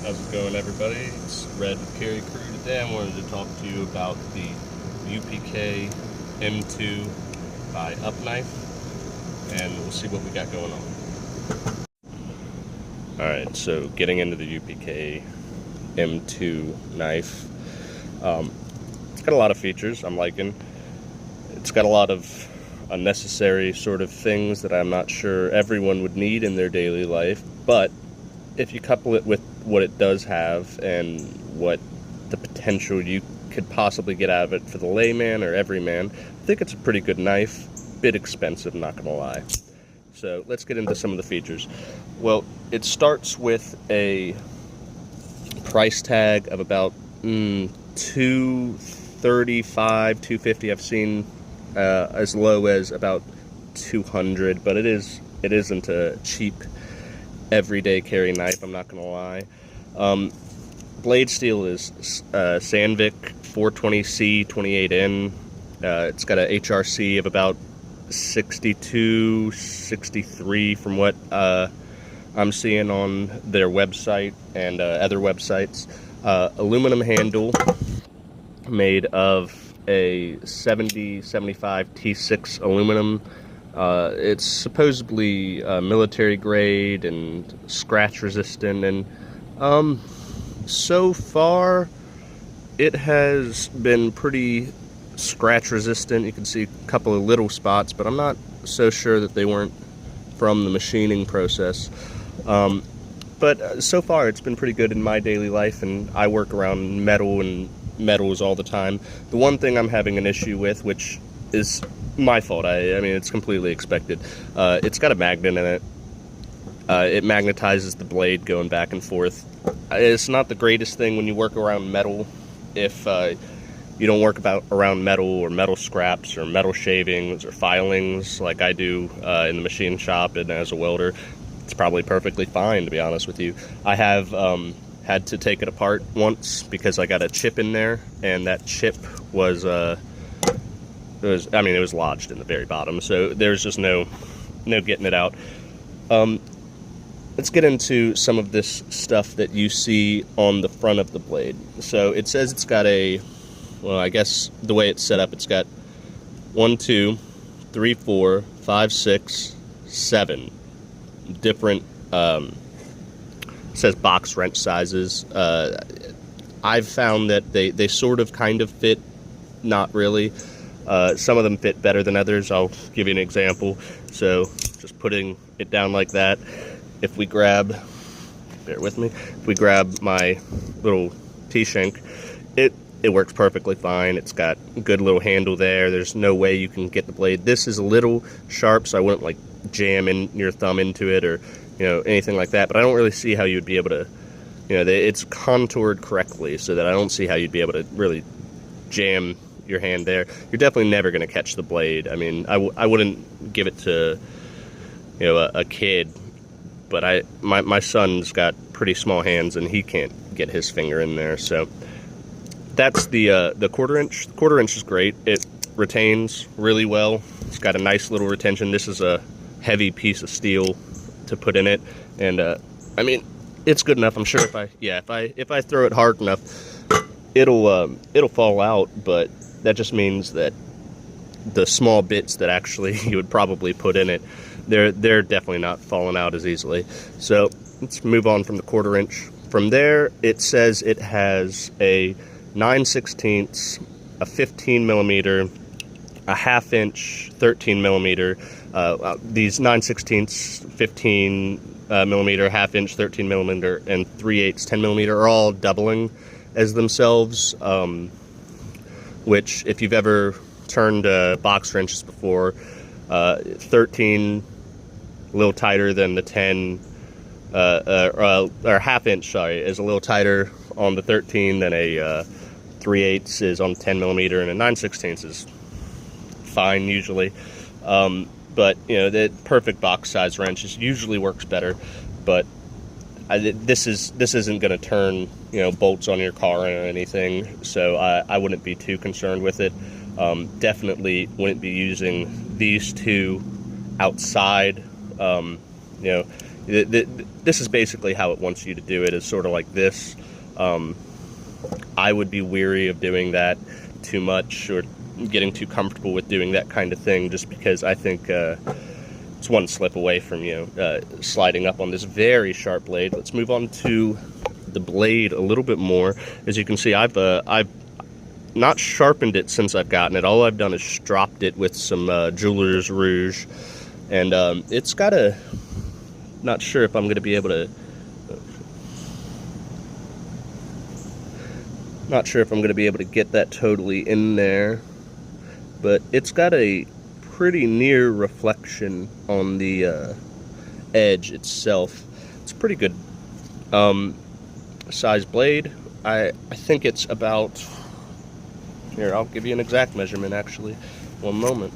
How's it going, everybody? It's Red with Carry Crew. Today I wanted to talk to you about the UPK-M2 by UPKnife, and we'll see what we got going on. Alright, so getting into the UPK-M2 knife. It's got a lot of features I'm liking. It's got a lot of unnecessary sort of things that I'm not sure everyone would need in their daily life, but if you couple it with what it does have and what the potential you could possibly get out of it for the layman or everyman, I think it's a pretty good knife. Bit expensive, not gonna lie. So let's get into some of the features. Well, it starts with a price tag of about $235, $250. I've seen as low as about $200, but it isn't a cheap everyday carry knife, I'm not gonna lie. Blade steel is Sandvik 420C 28N. It's got a HRC of about 62, 63 from what I'm seeing on their website and other websites. Aluminum handle made of a 70-75 T6 aluminum. It's supposedly military grade and scratch resistant, and so far it has been pretty scratch resistant. You can see a couple of little spots, but I'm not so sure that they weren't from the machining process. But so far it's been pretty good in my daily life, and I work around metal and metals all the time. The one thing I'm having an issue with, which is my fault, I mean it's completely expected, it's got a magnet in it. It magnetizes the blade going back and forth. It's not the greatest thing when you work around metal. If you don't work around metal or metal scraps or metal shavings or filings like I do in the machine shop and as a welder, it's probably perfectly fine, to be honest with you. I have had to take it apart once because I got a chip in there, and that chip was it was lodged in the very bottom, so there's just no getting it out. Let's get into some of this stuff that you see on the front of the blade. So it says it's got well, I guess the way it's set up, it's got 1, 2, 3, 4, 5, 6, 7 different, it says box wrench sizes. I've found that they sort of kind of fit, not really. Some of them fit better than others. I'll give you an example. So just putting it down like that, if we grab, bear with me, if we grab my little T-shank, it works perfectly fine. It's got a good little handle there. There's no way you can get the blade. This is a little sharp, so I wouldn't like jam in your thumb into it or anything like that, but I don't really see how you would be able to, it's contoured correctly so that I don't see how you'd be able to really jam your hand there. You're definitely never going to catch the blade. I mean, I wouldn't give it to a kid, but my son's got pretty small hands and he can't get his finger in there. So that's the quarter inch. The quarter inch is great. It retains really well. It's got a nice little retention. This is a heavy piece of steel to put in it, and I mean it's good enough. I'm sure if I throw it hard enough, it'll fall out, but that just means that the small bits that actually you would probably put in it, they're definitely not falling out as easily. So let's move on from the quarter inch. From there, it says it has a 9/16, a 15 millimeter, a ½ inch 13 millimeter. These 9/16, 15 millimeter, ½ inch 13 millimeter, and 3/8 10 millimeter are all doubling as themselves. Which, if you've ever turned box wrenches before, 13 a little tighter than the 10, or ½ inch, sorry, is a little tighter on the 13 than a 3/8 is on the 10 millimeter, and a 9/16 is fine usually. But the perfect box size wrench usually works better, but this isn't going to turn bolts on your car or anything, so I wouldn't be too concerned with it. Definitely wouldn't be using these two outside. This is basically how it wants you to do it, is sort of like this. I would be weary of doing that too much, or getting too comfortable with doing that kind of thing, just because I think it's one slip away from sliding up on this very sharp blade. Let's move on to the blade a little bit more. As you can see, I've not sharpened it since I've gotten it. All I've done is stropped it with some Jeweler's Rouge, and it's got a, not sure if I'm going to be able to, not sure if I'm going to be able to get that totally in there, but it's got a pretty near reflection on the edge itself. It's a pretty good size blade. I think it's about, here, I'll give you an exact measurement actually. One moment.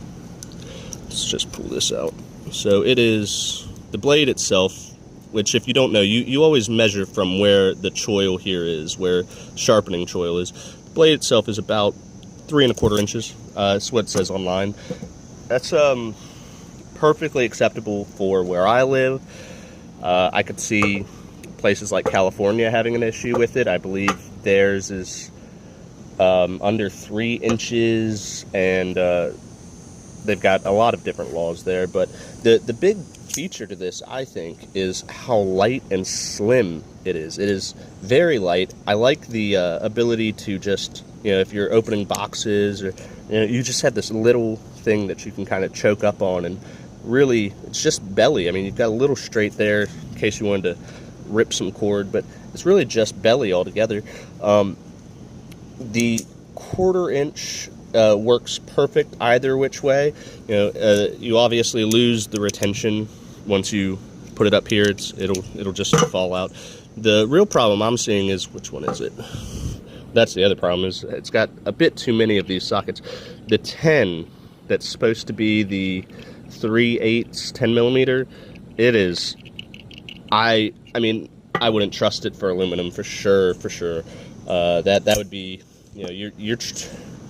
Let's just pull this out. So it is, the blade itself, which if you don't know, you always measure from where the choil here is, where sharpening choil is. The blade itself is about 3 1/4 inches. That's what it says online. That's perfectly acceptable for where I live. I could see places like California having an issue with it. I believe theirs is under 3 inches, and they've got a lot of different laws there. But the big feature to this, I think, is how light and slim it is. It is very light. I like the ability to just, if you're opening boxes, or you just have this little thing that you can kind of choke up on, and really it's just belly. I mean, you've got a little straight there in case you wanted to rip some cord, but it's really just belly altogether. The 1/4 inch works perfect either which way. You obviously lose the retention once you put it up here. It'll just fall out. The real problem I'm seeing is, which one is it? That's the other problem, is it's got a bit too many of these sockets. The 10, that's supposed to be the 3/8 10 millimeter, it is, I mean, I wouldn't trust it for aluminum for sure. That would be, you're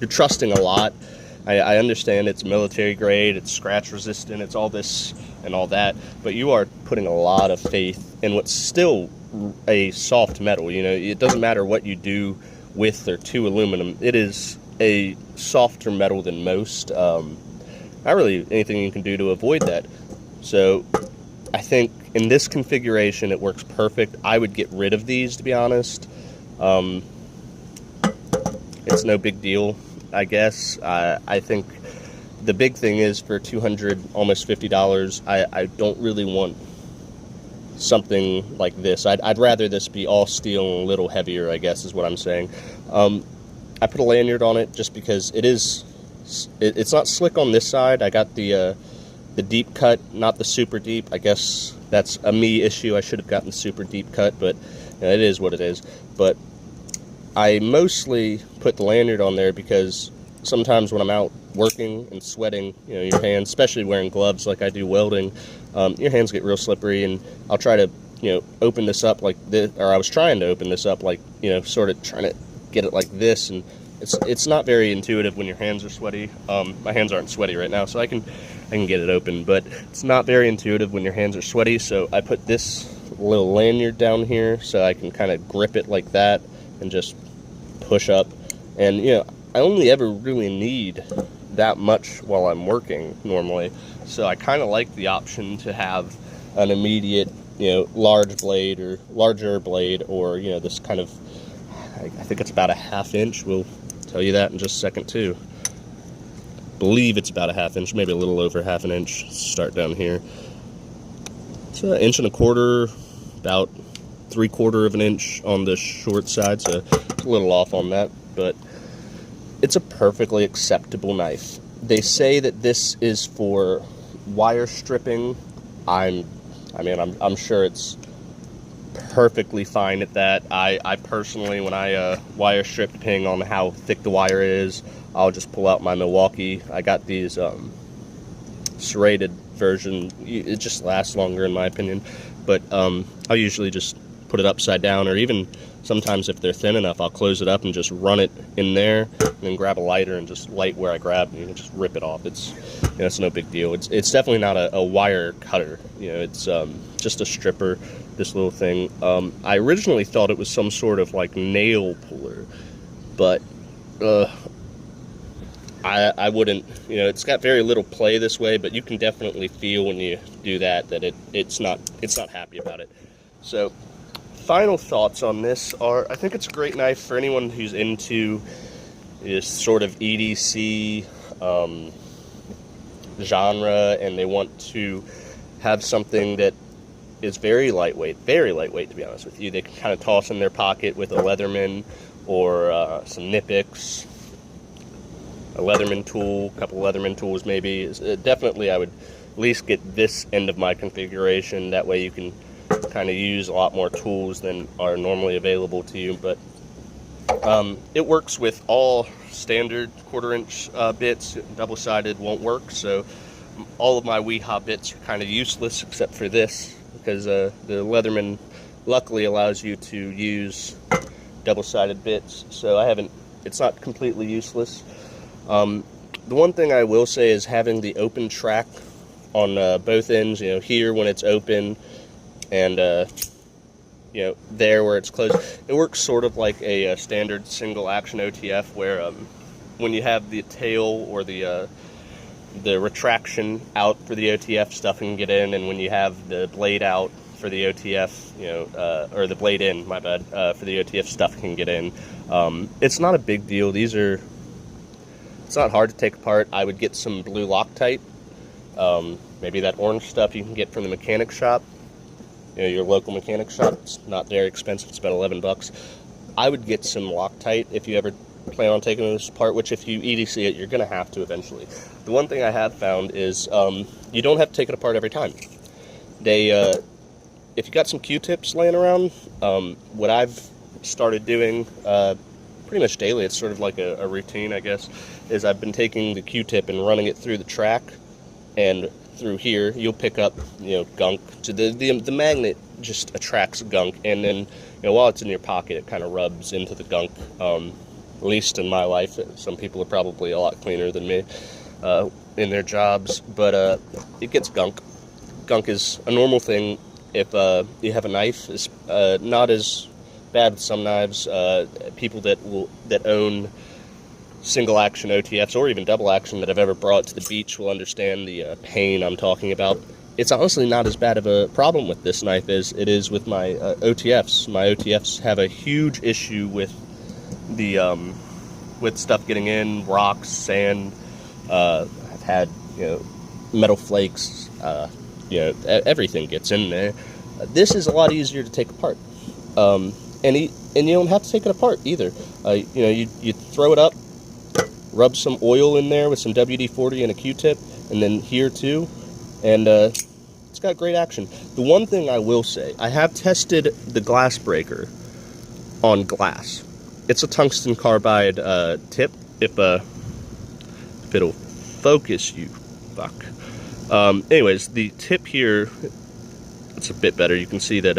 trusting a lot. I understand it's military grade, it's scratch resistant, it's all this and all that, but you are putting a lot of faith in what's still a soft metal. It doesn't matter what you do with or to aluminum, it is a softer metal than most. Not really anything you can do to avoid that. So I think in this configuration it works perfect. I would get rid of these, to be honest. It's no big deal, I guess. I think the big thing is, for $200, almost $50, I don't really want something like this. I'd rather this be all steel and a little heavier, I guess is what I'm saying. I put a lanyard on it just because it's not slick on this side. I got the deep cut, not the super deep. I guess that's a me issue. I should have gotten the super deep cut, but it is what it is. But I mostly put the lanyard on there because sometimes when I'm out working and sweating, your hands, especially wearing gloves like I do welding, your hands get real slippery, and I'll try to, open this up like this, or I was trying to open this up like, sort of trying to get it like this, and it's not very intuitive when your hands are sweaty. My hands aren't sweaty right now, so I can get it open, but it's not very intuitive when your hands are sweaty, so I put this little lanyard down here so I can kind of grip it like that and just push up. And I only ever really need that much while I'm working normally, so I kind of like the option to have an immediate large blade or larger blade, or this kind of, I think it's about a 1/2 inch. We'll tell you that in just a second too. I believe it's about a 1/2 inch, maybe a little over 1/2 inch. Start down here. It's 1 1/4 inch, about 3/4 of an inch on the short side, so it's a little off on that, but it's a perfectly acceptable knife. They say that this is for wire stripping. I'm sure it's perfectly fine at that. I personally, when I wire strip, depending on how thick the wire is, I'll just pull out my Milwaukee. I got these serrated version. It just lasts longer in my opinion, but I'll usually just put it upside down, or even sometimes if they're thin enough, I'll close it up and just run it in there, and then grab a lighter and just light where I grabbed and just rip it off. It's, you know, it's no big deal. It's definitely not a wire cutter. You know, it's just a stripper, this little thing. I originally thought it was some sort of like nail puller, but I wouldn't, you know, it's got very little play this way, but you can definitely feel when you do that it's not happy about it. So final thoughts on this are, I think it's a great knife for anyone who's into this sort of EDC genre, and they want to have something that is very lightweight to be honest with you. They can kind of toss in their pocket with a Leatherman or some Knipex, a Leatherman tool, a couple Leatherman tools maybe. Definitely I would at least get this end of my configuration. That way you can kind of use a lot more tools than are normally available to you. But it works with all standard 1/4 inch bits. Double-sided won't work, so all of my Weehaw bits are kind of useless except for this, because the Leatherman luckily allows you to use double-sided bits, so it's not completely useless. The one thing I will say is having the open track on both ends, you know, here when it's open, and you know, there where it's closed. It works sort of like a standard single action OTF, where when you have the tail or the retraction out for the OTF, stuff can get in, and when you have the blade out for the OTF, you know, or the blade in, my bad, for the OTF, stuff can get in. It's not a big deal. It's not hard to take apart. I would get some blue Loctite, maybe that orange stuff you can get from the mechanic shop. You know, your local mechanic shop. It's not very expensive. It's about $11. I would get some Loctite if you ever plan on taking this apart, which if you EDC it, you're going to have to eventually. The one thing I have found is you don't have to take it apart every time. If you got some Q-tips laying around, what I've started doing pretty much daily, it's sort of like a routine, I guess, is I've been taking the Q-tip and running it through the track, and through here you'll pick up, you know, gunk. So the magnet just attracts gunk, and then, you know, while it's in your pocket, it kind of rubs into the gunk. At least in my life, some people are probably a lot cleaner than me in their jobs, but it gets gunk. Gunk is a normal thing if you have a knife. It's not as bad with some knives. People that own single action OTFs or even double action that I've ever brought to the beach will understand the pain I'm talking about. It's honestly not as bad of a problem with this knife as it is with my OTFs. My OTFs have a huge issue with with stuff getting in, rocks, sand. I've had, you know, metal flakes. You know, everything gets in there. This is a lot easier to take apart, and you don't have to take it apart either. You know, you throw it up, rub some oil in there with some WD-40 and a Q-tip, and then here too, and it's got great action. The one thing I will say, I have tested the glass breaker on glass. It's a tungsten carbide tip. If it'll focus, you fuck. Anyways, the tip here, it's a bit better. You can see that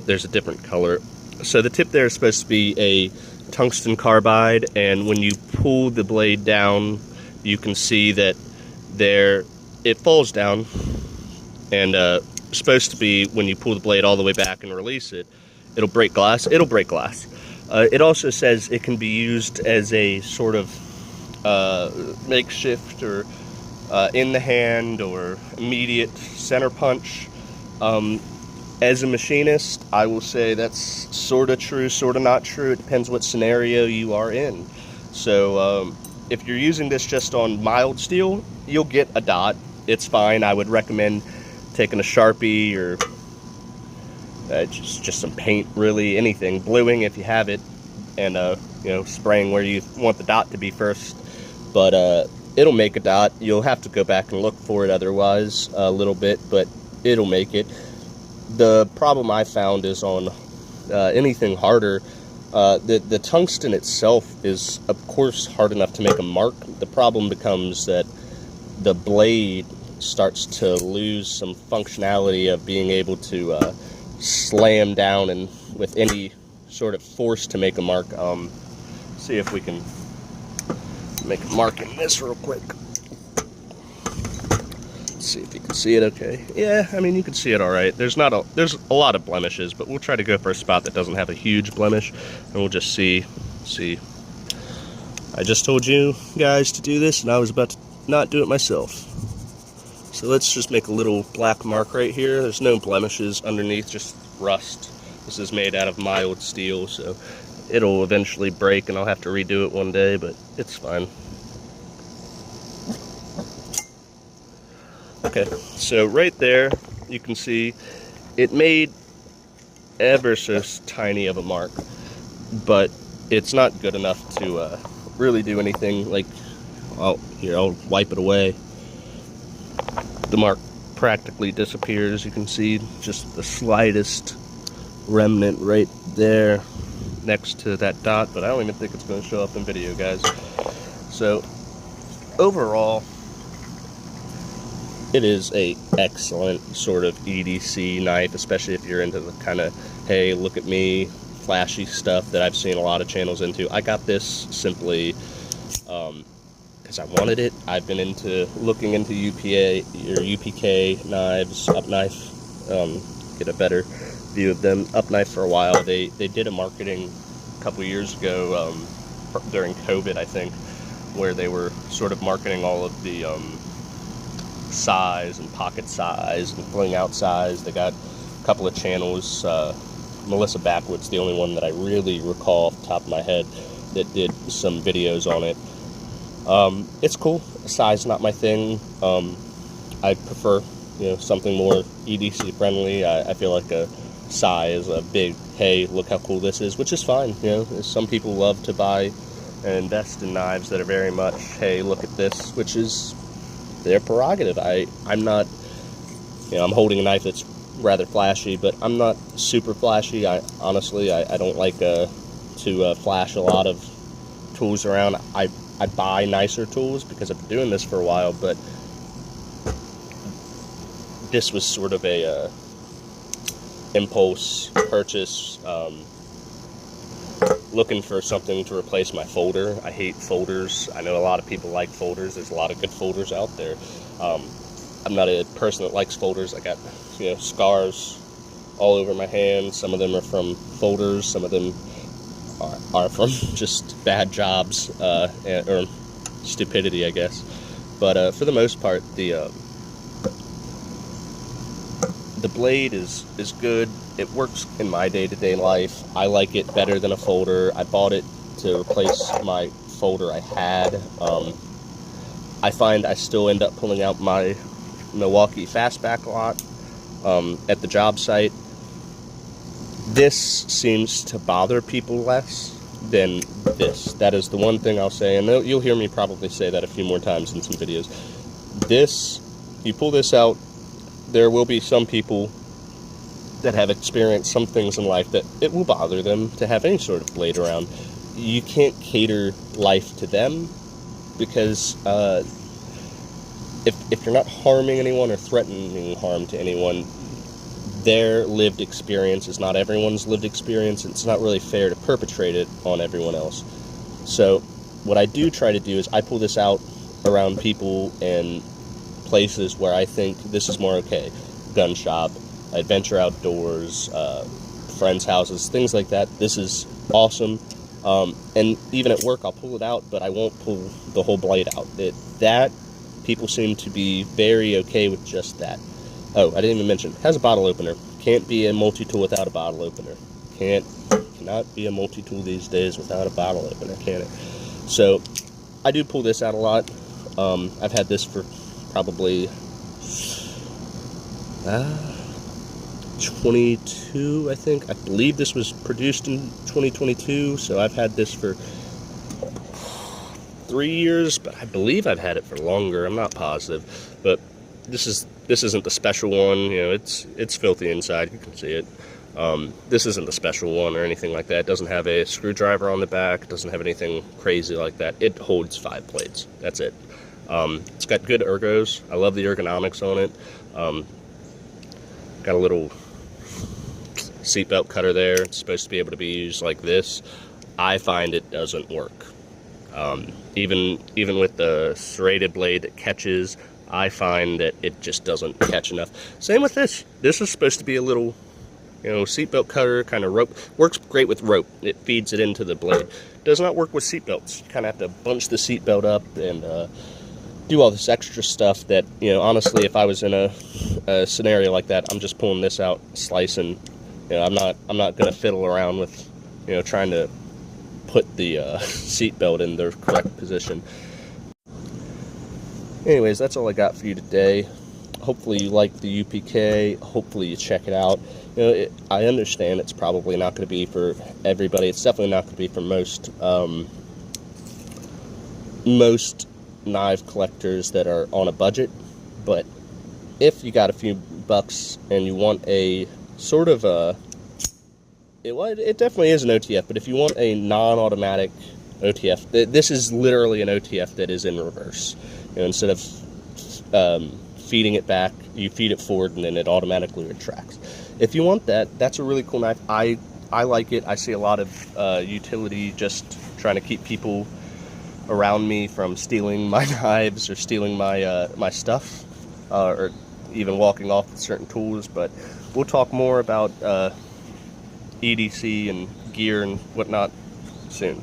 there's a different color. So the tip there is supposed to be a tungsten carbide, and when you pull the blade down, you can see that it falls down, and supposed to be, when you pull the blade all the way back and release it, it'll break glass. It'll break glass. It also says it can be used as a sort of makeshift or in the hand or immediate center punch. As a machinist, I will say that's sort of true, sort of not true. It depends what scenario you are in. So if you're using this just on mild steel, you'll get a dot. It's fine. I would recommend taking a Sharpie or just some paint, really, anything, bluing if you have it, and you know, spraying where you want the dot to be first. But it'll make a dot. You'll have to go back and look for it otherwise a little bit, but it'll make it. The problem I found is on anything harder, the tungsten itself is, of course, hard enough to make a mark. The problem becomes that the blade starts to lose some functionality of being able to slam down and with any sort of force to make a mark. See if we can make a mark in this real quick. Let's see if you can see it okay. Yeah, I mean, you can see it all right. There's a lot of blemishes, but we'll try to go for a spot that doesn't have a huge blemish, and we'll just see. I just told you guys to do this, and I was about to not do it myself. So let's just make a little black mark right here. There's no blemishes underneath, just rust. This is made out of mild steel, so it'll eventually break, and I'll have to redo it one day, but it's fine. Okay, so right there, you can see it made ever so tiny of a mark, but it's not good enough to really do anything. Like, here, I'll wipe it away. The mark practically disappears. You can see just the slightest remnant right there next to that dot, but I don't even think it's going to show up in video, guys. So overall, it is a excellent sort of EDC knife, especially if you're into the kind of, hey, look at me, flashy stuff that I've seen a lot of channels into. I got this simply because I wanted it. I've been looking into UPK knives, UPKnife, get a better view of them. UPKnife for a while. They did a marketing a couple years ago during COVID, I think, where they were sort of marketing all of the size and pocket size and fling out size. They got a couple of channels. Melissa Backwood's the only one that I really recall off the top of my head that did some videos on it. It's cool. Size not my thing. I prefer, something more EDC friendly. I feel like a size, a big, hey, look how cool this is, which is fine. Some people love to buy and invest in knives that are very much, hey, look at this, which is their prerogative. I'm not, I'm holding a knife that's rather flashy, but I'm not super flashy. Honestly, I don't like to flash a lot of tools around. I buy nicer tools because I've been doing this for a while, but this was sort of a impulse purchase, looking for something to replace my folder. I hate folders. I know a lot of people like folders. There's a lot of good folders out there. I'm not a person that likes folders. I got, scars all over my hands. Some of them are from folders. Some of them are from just bad jobs or stupidity, I guess. But for the most part, the blade is good. It works in my day-to-day life. I like it better than a folder. I bought it to replace my folder I had. I find I still end up pulling out my Milwaukee Fastback a lot at the job site. This seems to bother people less than this. That is the one thing I'll say, and you'll hear me probably say that a few more times in some videos. This, you pull this out, there will be some people that have experienced some things in life that it will bother them to have any sort of blade around. You can't cater life to them because if you're not harming anyone or threatening harm to anyone, their lived experience is not everyone's lived experience, and it's not really fair to perpetrate it on everyone else. So what I do try to do is I pull this out around people and places where I think this is more okay. Gun shop, adventure outdoors, friends' houses, things like that. This is awesome. And even at work, I'll pull it out, but I won't pull the whole blade out. That people seem to be very okay with just that. Oh, I didn't even mention, it has a bottle opener. Can't be a multi-tool without a bottle opener. Cannot be a multi-tool these days without a bottle opener, can it? So, I do pull this out a lot. I've had this for probably 22, I think. I believe this was produced in 2022, so I've had this for 3 years, but I believe I've had it for longer. I'm not positive, but this isn't the special one. It's filthy inside. You can see it. This isn't the special one or anything like that. It doesn't have a screwdriver on the back. It doesn't have anything crazy like that. It holds 5 blades. That's it. It's got good ergos. I love the ergonomics on it. Got a little seatbelt cutter there. It's supposed to be able to be used like this. I find it doesn't work. Even with the serrated blade that catches, I find that it just doesn't catch enough. Same with this. This is supposed to be a little, seatbelt cutter kind of rope. Works great with rope. It feeds it into the blade. Does not work with seatbelts. You kind of have to bunch the seatbelt up and do all this extra stuff that, honestly, if I was in a scenario like that, I'm just pulling this out, slicing. I'm not going to fiddle around with, trying to put the seatbelt in the correct position. Anyways, that's all I got for you today. Hopefully you like the UPK. Hopefully you check it out. I understand it's probably not going to be for everybody. It's definitely not going to be for most knife collectors that are on a budget. But if you got a few bucks and you want a sort of a, it definitely is an OTF, but if you want a non-automatic OTF, this is literally an OTF that is in reverse. Instead of feeding it back, you feed it forward and then it automatically retracts. If you want that, that's a really cool knife. I like it. I see a lot of utility just trying to keep people around me from stealing my knives or stealing my my stuff, or even walking off with certain tools. But we'll talk more about EDC and gear and whatnot soon.